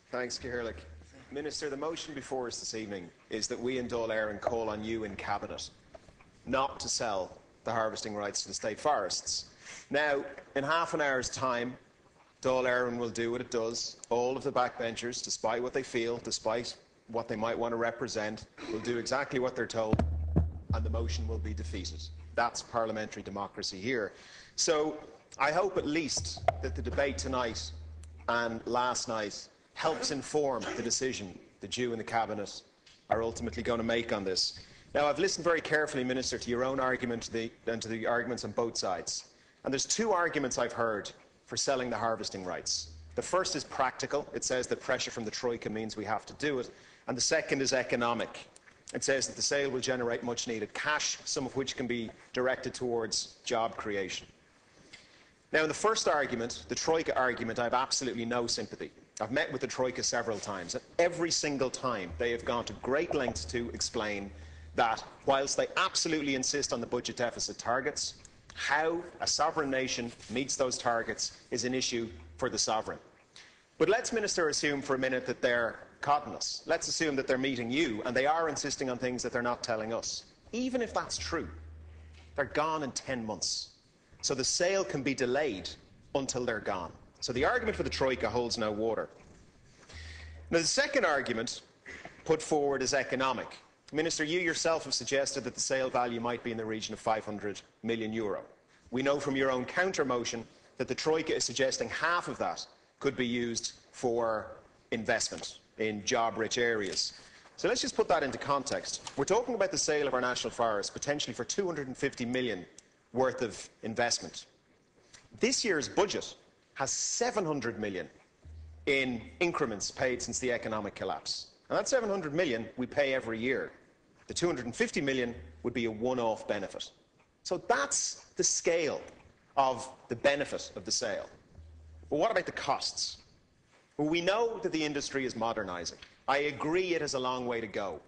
Thanks, Coillte. Minister, the motion before us this evening is that we in Dáil call on you in Cabinet not to sell the harvesting rights to the state forests. Now, in half an hour's time, Dáil will do what it does. All of the backbenchers, despite what they feel, despite what they might want to represent, will do exactly what they're told, and the motion will be defeated. That's parliamentary democracy here. So I hope at least that the debate tonight and last night helps inform the decision that you and the Cabinet are ultimately going to make on this. Now, I've listened very carefully, Minister, to your own argument and to the arguments on both sides. And there's two arguments I've heard for selling the harvesting rights. The first is practical. It says that pressure from the Troika means we have to do it. And the second is economic. It says that the sale will generate much needed cash, some of which can be directed towards job creation. Now, in the first argument, the Troika argument, I have absolutely no sympathy. I've met with the Troika several times, and every single time they have gone to great lengths to explain that whilst they absolutely insist on the budget deficit targets, how a sovereign nation meets those targets is an issue for the sovereign. But let's, Minister, assume for a minute that they're cotton us. Let's assume that they're meeting you and they are insisting on things that they're not telling us. Even if that's true, they're gone in 10 months. So the sale can be delayed until they're gone. So the argument for the Troika holds no water. Now, the second argument put forward is economic. Minister, you yourself have suggested that the sale value might be in the region of €500 million. We know from your own counter-motion that the Troika is suggesting half of that could be used for investment in job-rich areas. So let's just put that into context. We're talking about the sale of our national forests potentially for $250 million worth of investment. This year's budget has $700 million in increments paid since the economic collapse. And that $700 million we pay every year. The $250 million would be a one-off benefit. So that's the scale of the benefit of the sale. But what about the costs? Well, we know that the industry is modernising. I agree it has a long way to go.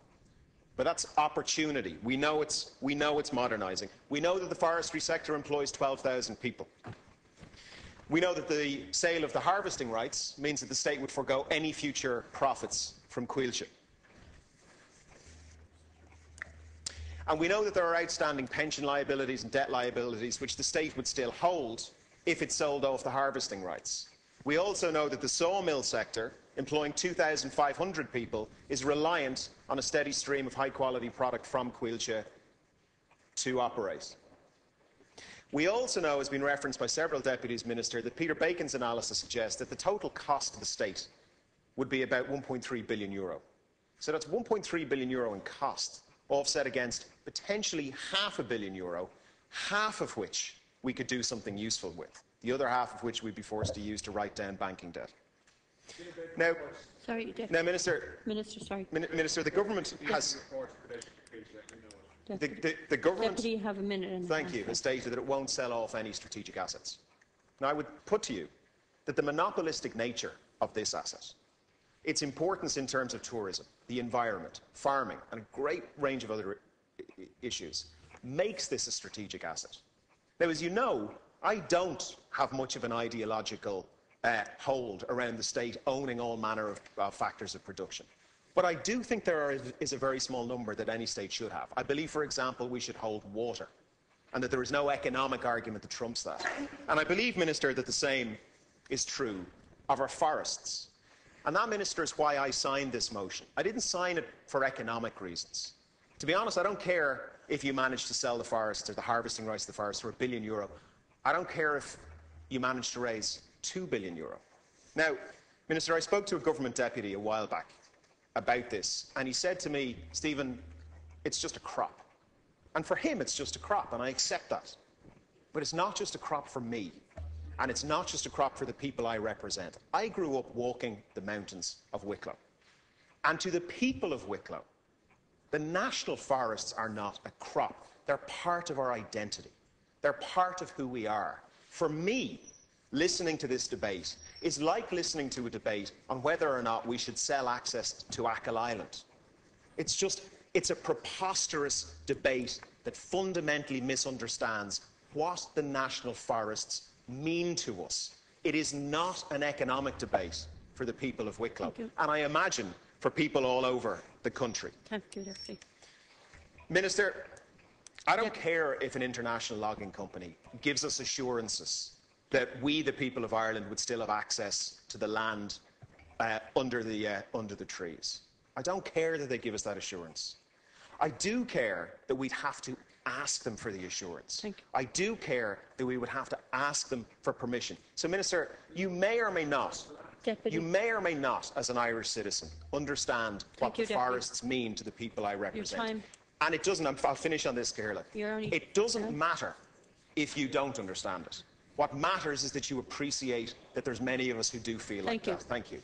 But that's opportunity. We know it's modernising. We know that the forestry sector employs 12,000 people. We know that the sale of the harvesting rights means that the state would forgo any future profits from Coillte. And we know that there are outstanding pension liabilities and debt liabilities which the state would still hold if it sold off the harvesting rights. We also know that the sawmill sector, employing 2,500 people, is reliant on a steady stream of high-quality product from Coillte to operate. We also know, as has been referenced by several deputies, Minister, that Peter Bacon's analysis suggests that the total cost to the state would be about €1.3 billion. So that's €1.3 billion in cost, offset against potentially €500 million, half of which we could do something useful with, the other half of which we'd be forced to use to write down banking debt. Now, Minister, Minister, the government has. The government, Deputy, you have a minute and thank you, has stated that it won't sell off any strategic assets. Now, I would put to you that the monopolistic nature of this asset, its importance in terms of tourism, the environment, farming, and a great range of other issues, makes this a strategic asset. Now, as you know, I don't have much of an ideological hold around the state owning all manner of factors of production. But I do think there is a very small number that any state should have. I believe, for example, we should hold water, and that there is no economic argument that trumps that. And I believe, Minister, that the same is true of our forests. And that, Minister, is why I signed this motion. I didn't sign it for economic reasons. To be honest, I don't care if you manage to sell the forests or the harvesting rights to the forests for €1 billion. I don't care if you manage to raise €2 billion. Now, Minister, I spoke to a government deputy a while back about this, and he said to me, Stephen, it's just a crop. And for him, it's just a crop, and I accept that. But it's not just a crop for me, and it's not just a crop for the people I represent. I grew up walking the mountains of Wicklow. And to the people of Wicklow, the national forests are not a crop. They're part of our identity. They're part of who we are. For me, listening to this debate is like listening to a debate on whether or not we should sell access to Achill Island. It's a preposterous debate that fundamentally misunderstands what the national forests mean to us. It is not an economic debate for the people of Wicklow. Thank you. And I imagine for people all over the country. Thank you, Deputy. Minister, I don't care if an international logging company gives us assurances that we, the people of Ireland, would still have access to the land under the trees. I don't care that they give us that assurance. I do care that we'd have to ask them for the assurance. Thank you. I do care that we would have to ask them for permission. So, Minister, you may or may not, as an Irish citizen, understand what the forests mean to the people I represent. And it doesn't, I'll finish on this, Coillte. It doesn't matter if you don't understand it. What matters is that you appreciate that there's many of us who do feel like that. Thank you.